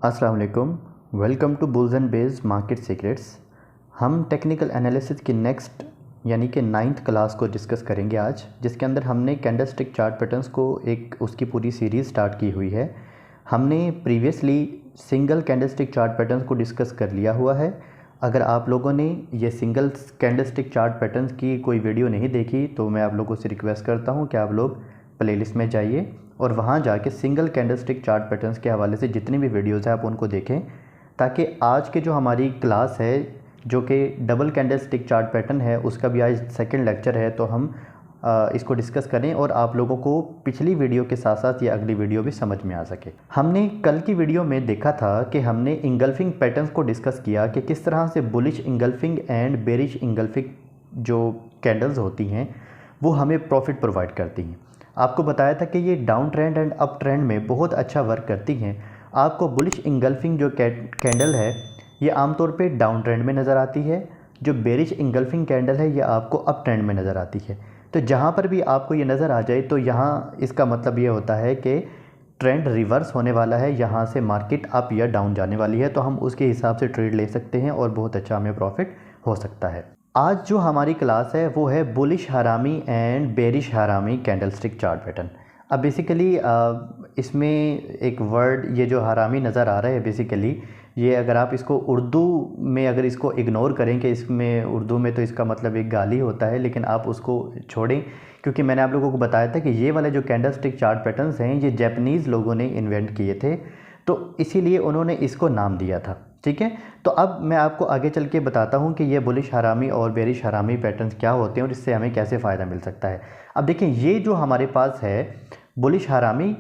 अस्सलाम वालेकुम। Welcome to bulls and bears market secrets. हम टेक्निकल एनालिसिस की नेक्स्ट यानी कि 9th क्लास को डिस्कस करेंगे आज, जिसके अंदर हमने कैंडलस्टिक चार्ट पैटर्न्स को एक उसकी पूरी सीरीज़ स्टार्ट की हुई है। हमने previously single candlestick chart patterns को डिस्कस कर लिया हुआ है। अगर आप लोगों ने ये सिंगल कैंडलस्टिक चार्ट पैटर्न्स की कोई वीडियो नहीं देखी तो मैं आप लोगों से रिक्वेस्ट करता हूँ कि आप लोग प्लेलिस्ट में जाइए और वहाँ जाके सिंगल कैंडलस्टिक चार्ट पैटर्न्स के हवाले से जितनी भी वीडियोज़ हैं आप उनको देखें, ताकि आज के जो हमारी क्लास है जो कि डबल कैंडलस्टिक चार्ट पैटर्न है उसका भी आज सेकंड लेक्चर है, तो हम इसको डिस्कस करें और आप लोगों को पिछली वीडियो के साथ साथ ये अगली वीडियो भी समझ में आ सके। हमने कल की वीडियो में देखा था कि हमने इंगल्फिंग पैटर्न्स को डिस्कस किया कि किस तरह से bullish engulfing and bearish engulfing जो कैंडल्स होती हैं वो हमें प्रॉफिट प्रोवाइड करती हैं। आपको बताया था कि ये down trend and up trend में बहुत अच्छा वर्क करती हैं। आपको बुलिश इंगल्फिंग जो कैंडल है ये आमतौर पे डाउन ट्रेंड में नज़र आती है, जो बेरिश इंगल्फिंग कैंडल है ये आपको अप ट्रेंड में नज़र आती है। तो जहाँ पर भी आपको ये नज़र आ जाए तो यहाँ इसका मतलब ये होता है कि ट्रेंड रिवर्स होने वाला है, यहाँ से मार्केट अप या डाउन जाने वाली है, तो हम उसके हिसाब से ट्रेड ले सकते हैं और बहुत अच्छा हमें प्रॉफिट हो सकता है। आज जो हमारी क्लास है वो है बुलिश हरामी एंड बेरिश हरामी कैंडलस्टिक चार्ट पैटर्न। अब बेसिकली इसमें एक वर्ड ये जो हरामी नज़र आ रहा है, बेसिकली ये अगर आप इसको उर्दू में अगर इसको इग्नोर करें कि इसमें उर्दू में तो इसका मतलब एक गाली होता है, लेकिन आप उसको छोड़ें क्योंकि मैंने आप लोगों को बताया था कि ये वाले जो कैंडलस्टिक चार्ट पैटर्न्स हैं ये जापानीज़ लोगों ने इन्वेंट किए थे, तो इसीलिए उन्होंने इसको नाम दिया था। ठीक है, तो अब मैं आपको आगे चल के बताता हूँ कि ये बुलिश हरामी और बेरिश हरामी पैटर्न्स क्या होते हैं और इससे हमें कैसे फ़ायदा मिल सकता है। अब देखें, ये जो हमारे पास है बुलिश हरामी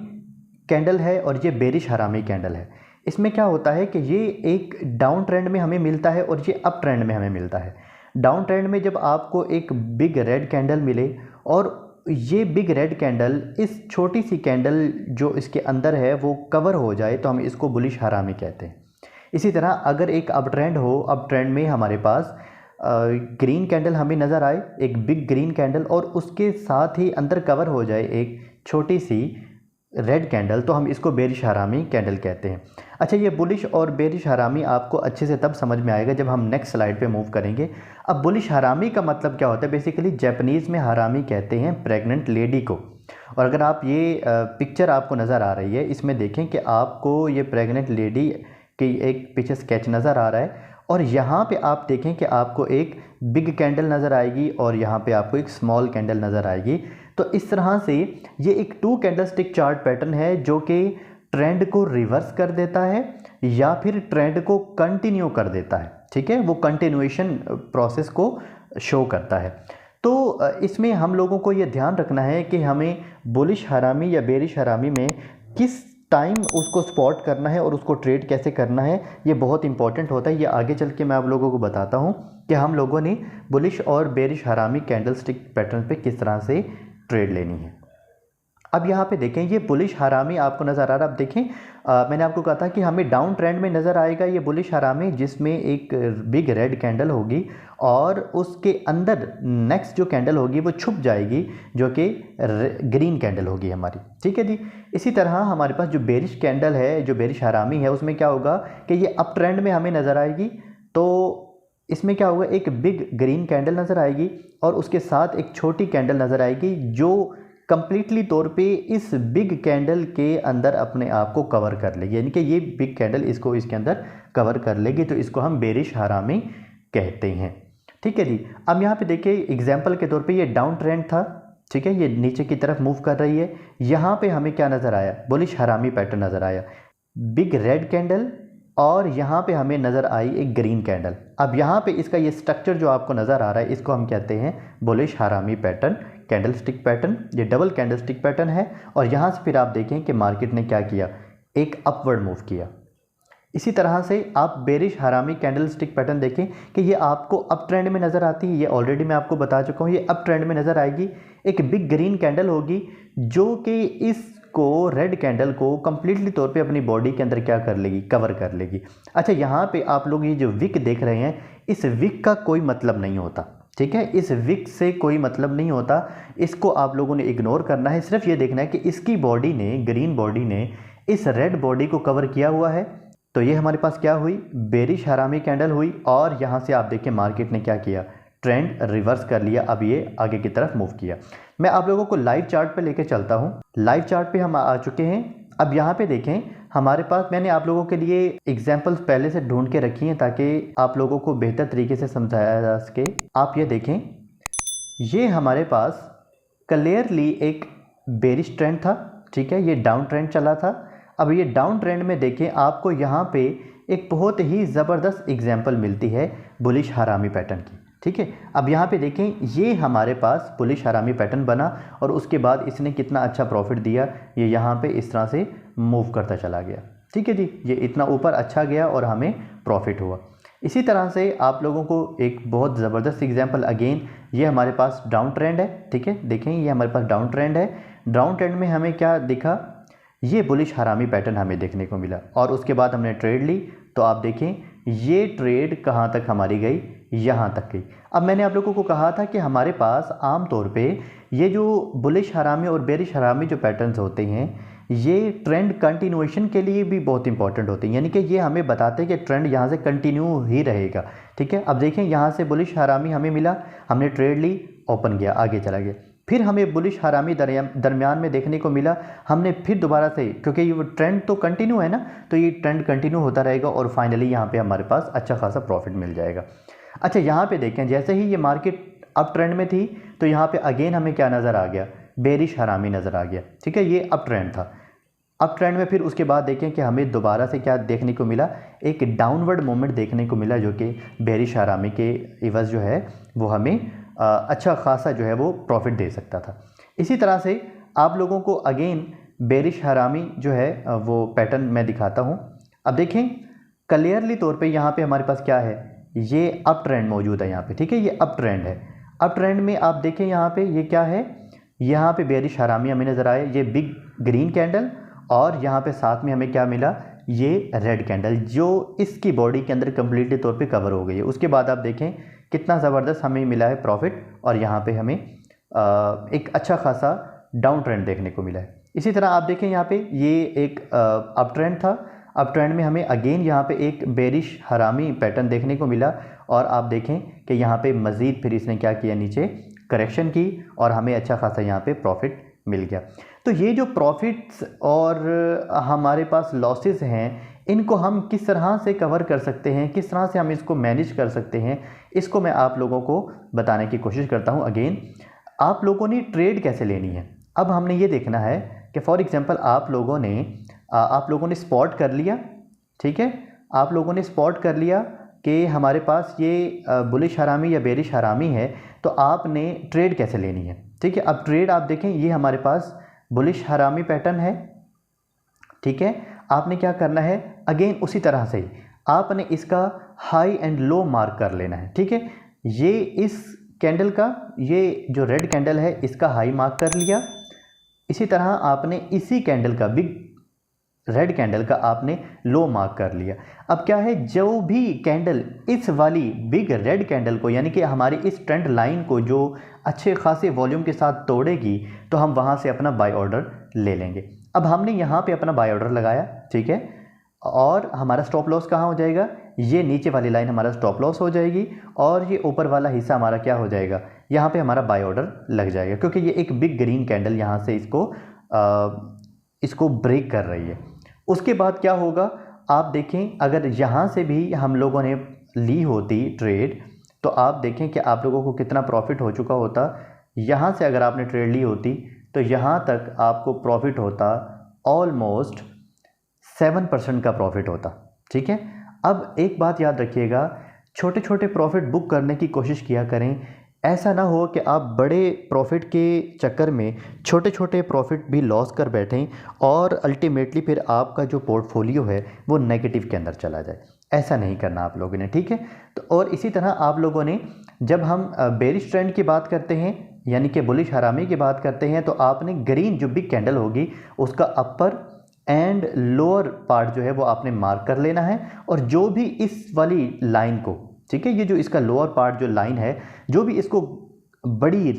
कैंडल है और ये बेरिश हरामी कैंडल है। इसमें क्या होता है कि ये एक डाउन ट्रेंड में हमें मिलता है और ये अप ट्रेंड में हमें मिलता है। डाउन ट्रेंड में जब आपको एक बिग रेड कैंडल मिले और ये बिग रेड कैंडल इस छोटी सी कैंडल जो इसके अंदर है वो कवर हो जाए तो हम इसको बुलिश हरामी कहते हैं। इसी तरह अगर एक अप ट्रेंड हो, अप ट्रेंड में हमारे पास ग्रीन कैंडल हमें नज़र आए, एक बिग ग्रीन कैंडल, और उसके साथ ही अंदर कवर हो जाए एक छोटी सी रेड कैंडल, तो हम इसको बेरिश हरामी कैंडल कहते हैं। अच्छा, ये बुलिश और बेरिश हरामी आपको अच्छे से तब समझ में आएगा जब हम नेक्स्ट स्लाइड पे मूव करेंगे। अब बुलिश हरामी का मतलब क्या होता है? बेसिकली जापानीज़ में हरामी कहते हैं प्रेग्नेंट लेडी को। और अगर आप ये पिक्चर आपको नज़र आ रही है, इसमें देखें कि आपको ये प्रेग्नेंट लेडी की एक पीछे स्केच नज़र आ रहा है और यहाँ पे आप देखें कि आपको एक बिग कैंडल नज़र आएगी और यहाँ पे आपको एक स्मॉल कैंडल नज़र आएगी। तो इस तरह से ये एक 2 कैंडलस्टिक चार्ट पैटर्न है जो कि ट्रेंड को रिवर्स कर देता है या फिर ट्रेंड को कंटिन्यू कर देता है। ठीक है, वो कंटिन्यूएशन प्रोसेस को शो करता है। तो इसमें हम लोगों को ये ध्यान रखना है कि हमें बुलिश हरामी या बेरिश हरामी में किस टाइम उसको स्पॉट करना है और उसको ट्रेड कैसे करना है, ये बहुत इंपॉर्टेंट होता है। ये आगे चल के मैं आप लोगों को बताता हूँ कि हम लोगों ने बुलिश और बेरिश हरामी कैंडलस्टिक पैटर्न पे किस तरह से ट्रेड लेनी है। अब यहाँ पे देखें, ये बुलिश हरामी आपको नज़र आ रहा है। अब देखें, मैंने आपको कहा था कि हमें डाउन ट्रेंड में नज़र आएगा ये बुलिश हरामी, जिसमें एक बिग रेड कैंडल होगी और उसके अंदर नेक्स्ट जो कैंडल होगी वो छुप जाएगी जो कि ग्रीन कैंडल होगी हमारी। ठीक है जी। इसी तरह हमारे पास जो बेरिश कैंडल है, जो बेरिश हरामी है, उसमें क्या होगा कि ये अप ट्रेंड में हमें नज़र आएगी। तो इसमें क्या होगा, एक बिग ग्रीन कैंडल नज़र आएगी और उसके साथ एक छोटी कैंडल नज़र आएगी जो कंप्लीटली तौर पे इस बिग कैंडल के अंदर अपने आप को कवर कर लेगी, यानी कि ये बिग कैंडल इसको इसके अंदर कवर कर लेगी, तो इसको हम बेरिश हरामी कहते हैं। ठीक है जी। अब यहाँ पे देखिए एग्जांपल के तौर पे ये डाउन ट्रेंड था, ठीक है, ये नीचे की तरफ मूव कर रही है। यहाँ पे हमें क्या नज़र आया? बुलिश हरामी पैटर्न नज़र आया, बिग रेड कैंडल, और यहाँ पे हमें नज़र आई एक ग्रीन कैंडल। अब यहाँ पे इसका ये स्ट्रक्चर जो आपको नज़र आ रहा है इसको हम कहते हैं बुलिश हरामी पैटर्न कैंडलस्टिक पैटर्न। ये डबल कैंडलस्टिक पैटर्न है और यहाँ से फिर आप देखें कि मार्केट ने क्या किया, एक अपवर्ड मूव किया। इसी तरह से आप बेरिश हरामी कैंडलस्टिक पैटर्न देखें कि ये आपको अप ट्रेंड में नज़र आती है। ये ऑलरेडी मैं आपको बता चुका हूँ, ये अप ट्रेंड में नज़र आएगी। एक बिग ग्रीन कैंडल होगी जो कि इसको रेड कैंडल को कंप्लीटली तौर पे अपनी बॉडी के अंदर क्या कर लेगी, कवर कर लेगी। अच्छा, यहाँ पे आप लोग ये जो विक देख रहे हैं, इस विक का कोई मतलब नहीं होता। ठीक है, इस विक से कोई मतलब नहीं होता, इसको आप लोगों ने इग्नोर करना है। सिर्फ ये देखना है कि इसकी बॉडी ने, ग्रीन बॉडी ने इस रेड बॉडी को कवर किया हुआ है। तो ये हमारे पास क्या हुई, बेरिश हरामी कैंडल हुई और यहाँ से आप देखिए मार्केट ने क्या किया, ट्रेंड रिवर्स कर लिया। अब ये आगे की तरफ मूव किया। मैं आप लोगों को लाइव चार्ट पे लेके चलता हूँ। लाइव चार्ट पे हम आ चुके हैं। अब यहाँ पे देखें हमारे पास, मैंने आप लोगों के लिए एग्जाम्पल्स पहले से ढूंढ के रखी हैं ताकि आप लोगों को बेहतर तरीके से समझाया जा सके। आप ये देखें, ये हमारे पास क्लियरली एक बेरिश ट्रेंड था, ठीक है, ये डाउन ट्रेंड चला था। अब ये डाउन ट्रेंड में देखें आपको यहाँ पे एक बहुत ही ज़बरदस्त एग्जाम्पल मिलती है बुलिश हरामी पैटर्न की, ठीक है। अब यहाँ पे देखें ये हमारे पास बुलिश हरामी पैटर्न बना और उसके बाद इसने कितना अच्छा प्रॉफिट दिया, ये यहाँ पे इस तरह से मूव करता चला गया, ठीक है जी। ये इतना ऊपर अच्छा गया और हमें प्रॉफिट हुआ। इसी तरह से आप लोगों को एक बहुत ज़बरदस्त एग्जांपल, अगेन ये हमारे पास डाउन ट्रेंड है, ठीक है, देखें ये हमारे पास डाउन ट्रेंड है। डाउन ट्रेंड में हमें क्या दिखा, ये बुलिश हरामी पैटर्न हमें देखने को मिला और उसके बाद हमने ट्रेड ली। तो आप देखें ये ट्रेड कहाँ तक हमारी गई, यहाँ तक गई। अब मैंने आप लोगों को कहा था कि हमारे पास आम तौर पे ये जो बुलिश हरामी और बेरिश हरामी जो पैटर्न्स होते हैं ये ट्रेंड कंटिन्यूएशन के लिए भी बहुत इंपॉर्टेंट होते हैं, यानी कि ये हमें बताते हैं कि ट्रेंड यहाँ से कंटिन्यू ही रहेगा, ठीक है। अब देखें यहाँ से बुलिश हरामी हमें मिला, हमने ट्रेड ली, ओपन गया, आगे चला गया। फिर हमें बुलिश हरामी दरमियान में देखने को मिला, हमने फिर दोबारा से, क्योंकि ये ट्रेंड तो कंटिन्यू है ना, तो ये ट्रेंड कंटिन्यू होता रहेगा और फाइनली यहाँ पे हमारे पास अच्छा खासा प्रॉफिट मिल जाएगा। अच्छा यहाँ पे देखें जैसे ही ये मार्केट अप ट्रेंड में थी तो यहाँ पे अगेन हमें क्या नज़र आ गया, बेरिश हरामी नज़र आ गया, ठीक है, ये अप ट्रेंड था। अप ट्रेंड में फिर उसके बाद देखें कि हमें दोबारा से क्या देखने को मिला, एक डाउनवर्ड मूवमेंट देखने को मिला जो कि बेरिश हरामी के इवज़ जो है वो हमें अच्छा खासा जो है वो प्रॉफिट दे सकता था। इसी तरह से आप लोगों को अगेन बेरिश हरामी जो है वो पैटर्न मैं दिखाता हूँ। अब देखें क्लियरली तौर पे यहाँ पे हमारे पास क्या है, ये अप ट्रेंड मौजूद है यहाँ पे, ठीक है, ये अप ट्रेंड है। अप ट्रेंड में आप देखें यहाँ पे ये क्या है, यहाँ पे बेरिश हरामी हमें नज़र आए, ये बिग ग्रीन कैंडल और यहाँ पे साथ में हमें क्या मिला, ये रेड कैंडल जो इसकी बॉडी के अंदर कम्प्लीटली तौर पे कवर हो गई है। उसके बाद आप देखें कितना ज़बरदस्त हमें मिला है प्रॉफिट और यहाँ पे हमें एक अच्छा खासा डाउन ट्रेंड देखने को मिला है। इसी तरह आप देखें यहाँ पे ये एक अप ट्रेंड था, अप ट्रेंड में हमें अगेन यहाँ पे एक बेरिश हरामी पैटर्न देखने को मिला और आप देखें कि यहाँ पे मज़ीद फिर इसने क्या किया, नीचे करेक्शन की और हमें अच्छा खासा यहाँ पे प्रॉफिट मिल गया। तो ये जो प्रॉफिट्स और हमारे पास लॉसेस हैं इनको हम किस तरह से कवर कर सकते हैं, किस तरह से हम इसको मैनेज कर सकते हैं, इसको मैं आप लोगों को बताने की कोशिश करता हूँ। अगेन आप लोगों ने ट्रेड कैसे लेनी है, अब हमने ये देखना है कि फॉर एग्जांपल आप लोगों ने स्पॉट कर लिया, ठीक है, आप लोगों ने स्पॉट कर लिया कि हमारे पास ये बुलिश हरामी या बेरिश हरामी है, तो आपने ट्रेड कैसे लेनी है, ठीक है। अब ट्रेड आप देखें ये हमारे पास बुलिश हरामी पैटर्न है, ठीक है। आपने क्या करना है, अगेन उसी तरह से आपने इसका हाई एंड लो मार्क कर लेना है, ठीक है। ये इस कैंडल का, ये जो रेड कैंडल है इसका हाई मार्क कर लिया। इसी तरह आपने इसी कैंडल का, बिग रेड कैंडल का आपने लो मार्क कर लिया। अब क्या है, जो भी कैंडल इस वाली बिग रेड कैंडल को यानी कि हमारी इस ट्रेंड लाइन को जो अच्छे खासे वॉल्यूम के साथ तोड़ेगी तो हम वहाँ से अपना बाय ऑर्डर ले लेंगे। अब हमने यहाँ पे अपना बाय ऑर्डर लगाया, ठीक है, और हमारा स्टॉप लॉस कहाँ हो जाएगा, ये नीचे वाली लाइन हमारा स्टॉप लॉस हो जाएगी और ये ऊपर वाला हिस्सा हमारा क्या हो जाएगा, यहाँ पे हमारा बाय ऑर्डर लग जाएगा, क्योंकि ये एक बिग ग्रीन कैंडल यहाँ से इसको ब्रेक कर रही है। उसके बाद क्या होगा, आप देखें अगर यहाँ से भी हम लोगों ने ली होती ट्रेड तो आप देखें कि आप लोगों को कितना प्रॉफिट हो चुका होता। यहाँ से अगर आपने ट्रेड ली होती तो यहाँ तक आपको प्रॉफिट होता ऑलमोस्ट 7% का प्रॉफिट होता, ठीक है। अब एक बात याद रखिएगा, छोटे छोटे प्रॉफिट बुक करने की कोशिश किया करें। ऐसा ना हो कि आप बड़े प्रॉफिट के चक्कर में छोटे छोटे प्रॉफिट भी लॉस कर बैठें और अल्टीमेटली फिर आपका जो पोर्टफोलियो है वो नेगेटिव के अंदर चला जाए। ऐसा नहीं करना आप लोगों ने, ठीक है। तो और इसी तरह आप लोगों ने, जब हम बेरिश ट्रेंड की बात करते हैं यानी कि बुलिश हरामी की बात करते हैं, तो आपने ग्रीन जो बिग कैंडल होगी उसका अपर एंड लोअर पार्ट जो है वो आपने मार्क कर लेना है और जो भी इस वाली लाइन को, ठीक है, ये जो इसका लोअर पार्ट जो लाइन है, जो भी इसको बड़ी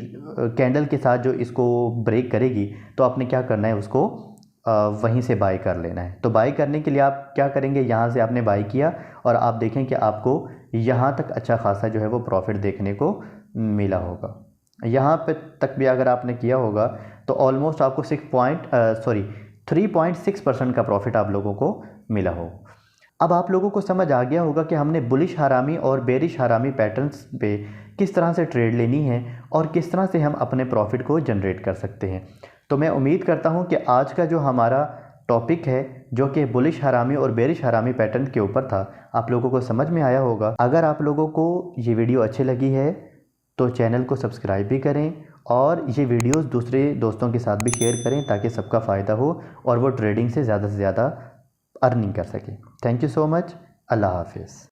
कैंडल के साथ जो इसको ब्रेक करेगी तो आपने क्या करना है, उसको वहीं से बाई कर लेना है। तो बाई करने के लिए आप क्या करेंगे, यहाँ से आपने बाई किया और आप देखें कि आपको यहाँ तक अच्छा खासा जो है वो प्रॉफिट देखने को मिला होगा। यहाँ पे तक भी अगर आपने किया होगा तो ऑलमोस्ट आपको 3.6% का प्रॉफिट आप लोगों को मिला हो। अब आप लोगों को समझ आ गया होगा कि हमने बुलिश हरामी और बेरिश हरामी पैटर्न्स पे किस तरह से ट्रेड लेनी है और किस तरह से हम अपने प्रॉफिट को जनरेट कर सकते हैं। तो मैं उम्मीद करता हूं कि आज का जो हमारा टॉपिक है जो कि बुलिश हरामी और बेरिश हरामी पैटर्न के ऊपर था, आप लोगों को समझ में आया होगा। अगर आप लोगों को ये वीडियो अच्छी लगी है तो चैनल को सब्सक्राइब भी करें और ये वीडियोस दूसरे दोस्तों के साथ भी शेयर करें ताकि सबका फ़ायदा हो और वो ट्रेडिंग से ज़्यादा अर्निंग कर सके। Thank you so much. Allah हाफिज़।